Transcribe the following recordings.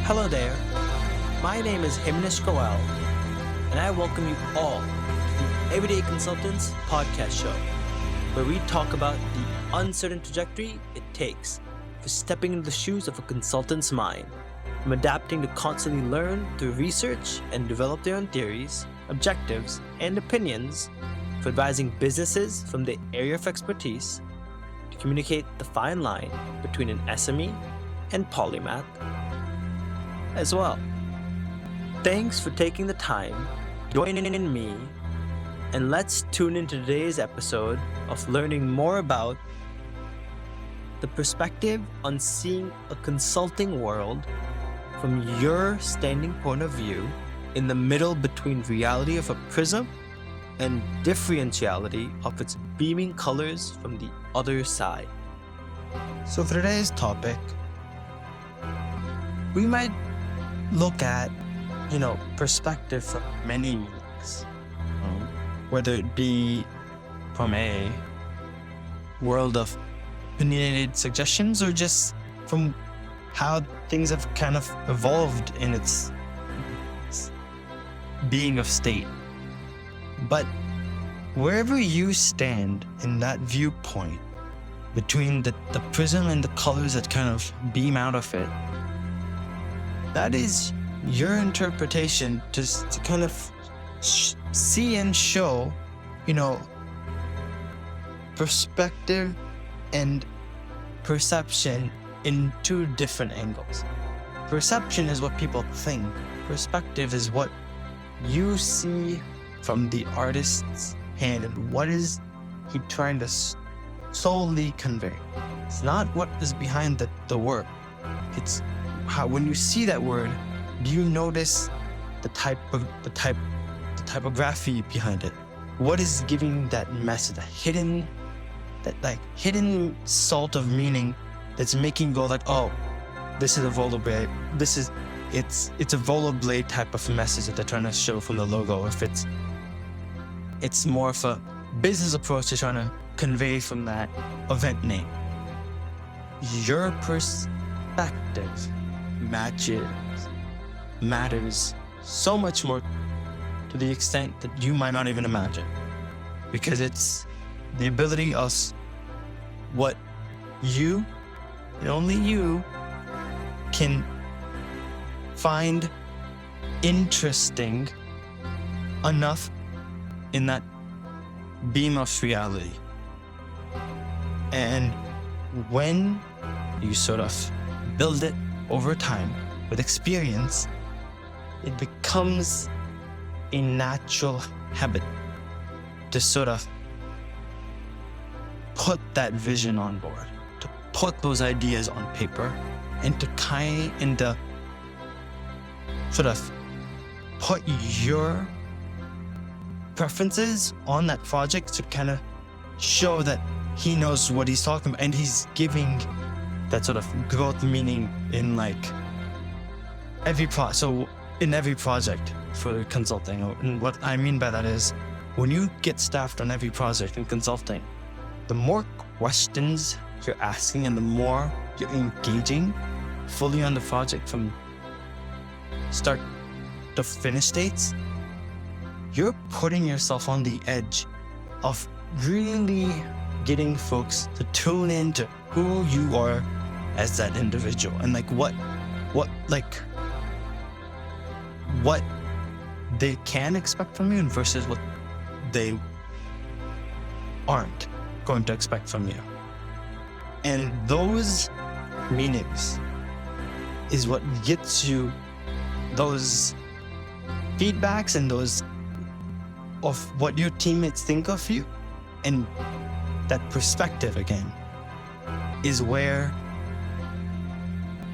Hello there, my name is Himanish Goel, and I welcome you all to the Everyday Consultants podcast show, where we talk about the uncertain trajectory it takes for stepping into the shoes of a consultant's mind, from adapting to constantly learn through research and develop their own theories, objectives, and opinions, for advising businesses from their area of expertise, to communicate the fine line between an SME and polymath as well. Thanks for taking the time, joining me, and let's tune into today's episode of learning more about the perspective on seeing a consulting world from your standing point of view in the middle between reality of a prism and differentiality of its beaming colors from the other side. So for today's topic, we might look at, perspective from many meanings, whether it be from a world of opinionated suggestions or just from how things have kind of evolved in its being of state. But wherever you stand in that viewpoint between the prism and the colors that kind of beam out of it, that is your interpretation to kind of see and show, perspective and perception in two different angles. Perception is what people think. Perspective is what you see from the artist's hand and what is he trying to solely convey. It's not what is behind the word. It's how, when you see that word, do you notice the typography behind it? What is giving that message, hidden salt of meaning that's making you go like, oh, this is a rollerblade. It's a rollerblade type of message that they're trying to show from the logo. If it's more of a business approach they're trying to convey from that event name. Your perspective matters so much more to the extent that you might not even imagine, because it's the ability of what you and only you can find interesting enough in that beam of reality. And when you sort of build it over time with experience, it becomes a natural habit to sort of put that vision on board, to put those ideas on paper, and to sort of put your preferences on that project to kind of show that he knows what he's talking about and he's giving that sort of growth meaning in every project for consulting. And what I mean by that is, when you get staffed on every project in consulting, the more questions you're asking and the more you're engaging fully on the project from start to finish dates, you're putting yourself on the edge of really getting folks to tune into who you are as that individual and what they can expect from you versus what they aren't going to expect from you. And those meanings is what gets you those feedbacks and those of what your teammates think of you. And that perspective again is where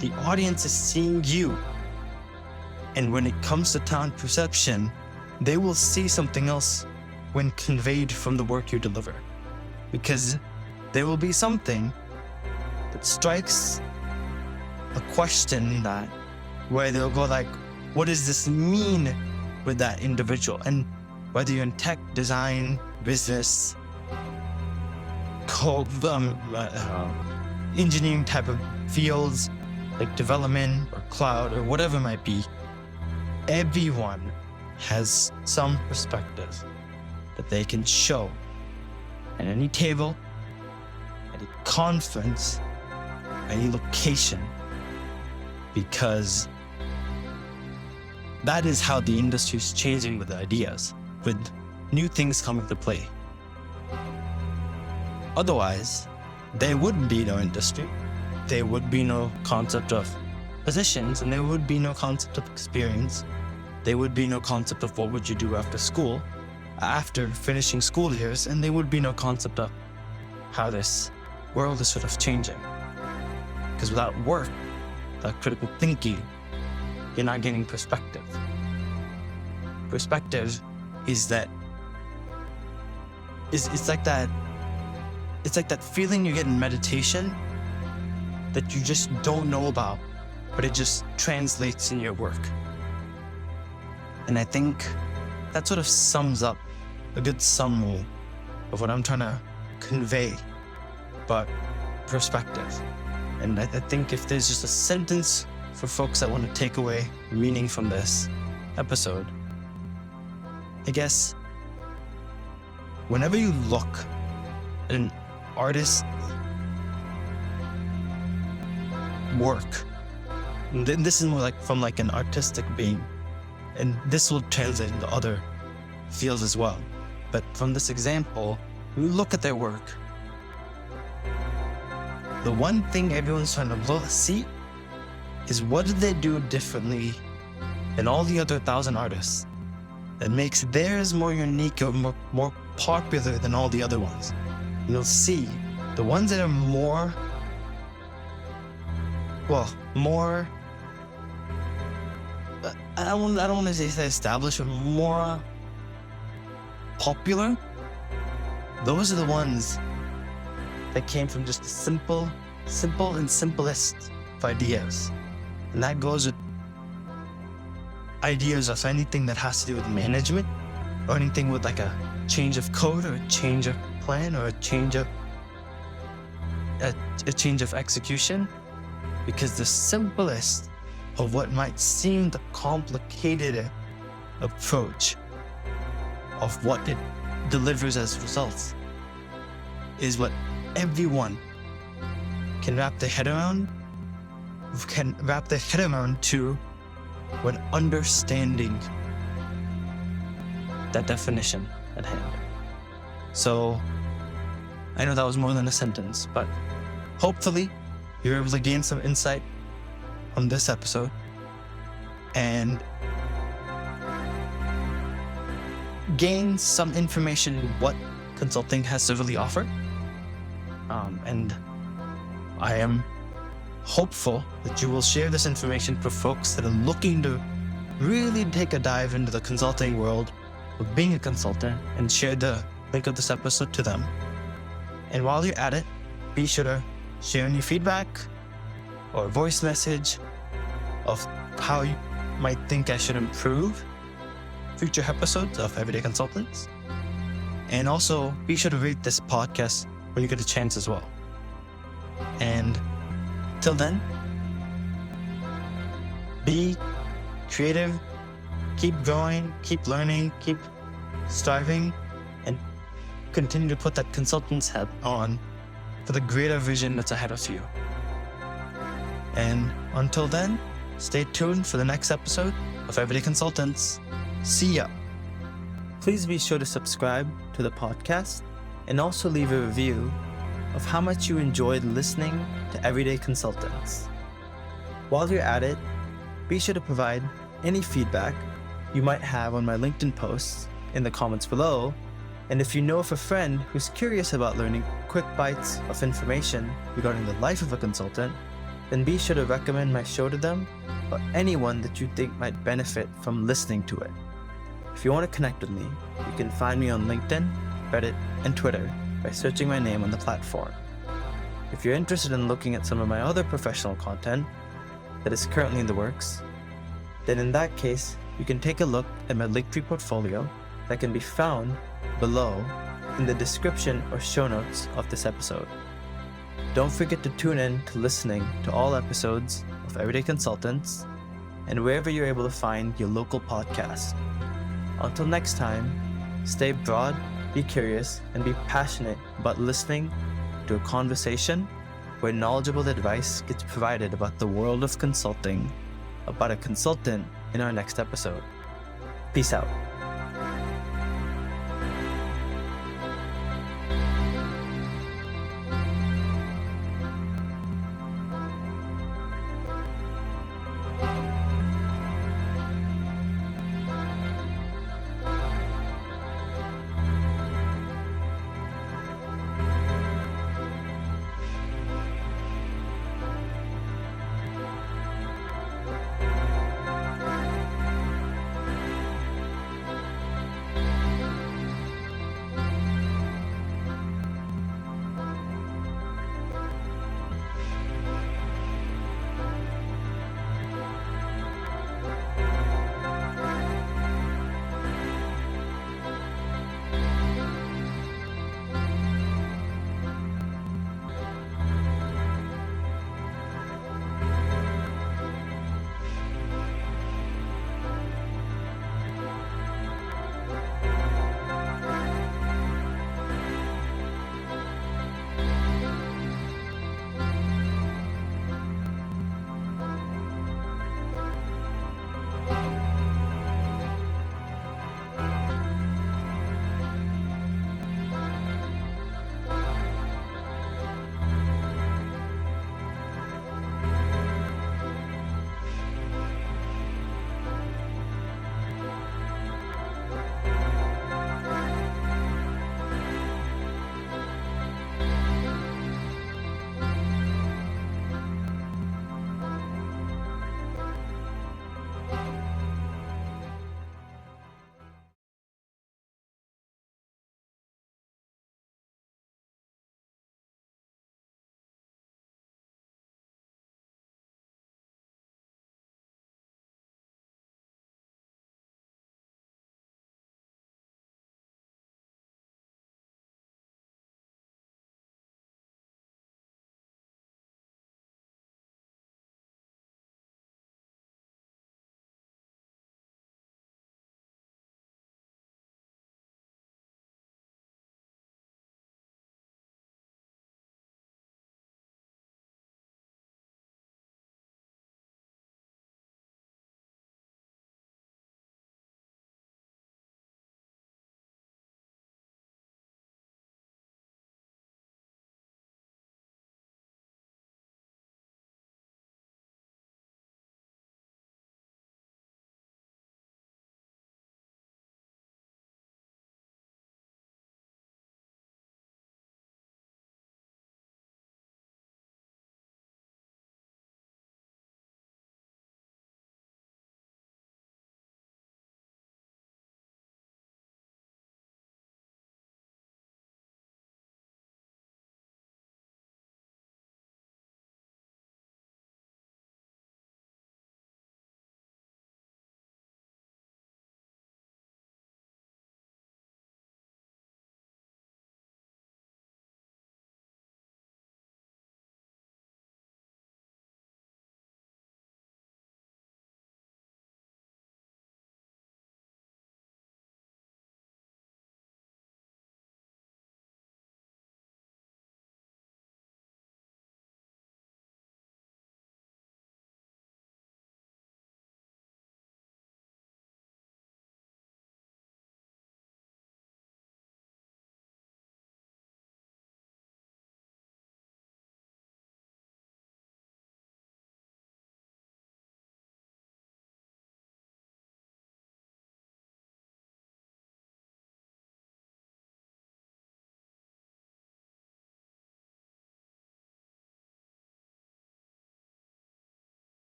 the audience is seeing you. And when it comes to talent perception, they will see something else when conveyed from the work you deliver. Because there will be something that strikes a question that where they'll go like, what does this mean with that individual? And whether you're in tech, design, business, engineering type of fields, like development or cloud or whatever it might be, everyone has some perspective that they can show at any table, any conference, any location, because that is how the industry is changing with ideas, with new things coming to play. Otherwise, there would be no industry, there would be no concept of positions, and there would be no concept of experience. There would be no concept of what would you do after school, after finishing school years, and there would be no concept of how this world is sort of changing. Because without work, without critical thinking, you're not getting perspective. Perspective is that, it's like that feeling you get in meditation that you just don't know about, but it just translates in your work. And I think that sort of sums up a good summary of what I'm trying to convey about perspective. And I think if there's just a sentence for folks that want to take away meaning from this episode, I guess whenever you look at an artist's work, and this is more like from like an artistic being, and this will translate into other fields as well. But from this example, you look at their work. The one thing everyone's trying to see is what did they do differently than all the other 1,000 artists that makes theirs more unique or more popular than all the other ones. You'll see the ones that are more I don't want to say established, but more popular. Those are the ones that came from just simple and simplest of ideas. And that goes with ideas of anything that has to do with management, or anything with like a change of code, or a change of plan, or a change of execution. Because the simplest of what might seem the complicated approach of what it delivers as results is what everyone can wrap their head around to when understanding that definition at hand. So I know that was more than a sentence, but hopefully you're able to gain some insight on this episode and gain some information in what consulting has to really offer. And I am hopeful that you will share this information for folks that are looking to really take a dive into the consulting world of being a consultant, and share the link of this episode to them. And while you're at it, be sure to share any feedback or voice message of how you might think I should improve future episodes of Everyday Consultants. And also be sure to rate this podcast when you get a chance as well. And till then, be creative, keep growing, keep learning, keep striving, and continue to put that consultant's hat on for the greater vision that's ahead of you. And until then, stay tuned for the next episode of Everyday Consultants. See ya. Please be sure to subscribe to the podcast and also leave a review of how much you enjoyed listening to Everyday Consultants. While you're at it, be sure to provide any feedback you might have on my LinkedIn posts in the comments below. And if you know of a friend who's curious about learning quick bites of information regarding the life of a consultant, then be sure to recommend my show to them, or anyone that you think might benefit from listening to it. If you want to connect with me, you can find me on LinkedIn, Reddit, and Twitter by searching my name on the platform. If you're interested in looking at some of my other professional content that is currently in the works, then in that case, you can take a look at my Linktree portfolio that can be found below in the description or show notes of this episode. Don't forget to tune in to listening to all episodes of Everyday Consultants and wherever you're able to find your local podcast. Until next time, stay broad, be curious, and be passionate about listening to a conversation where knowledgeable advice gets provided about the world of consulting, about a consultant in our next episode. Peace out.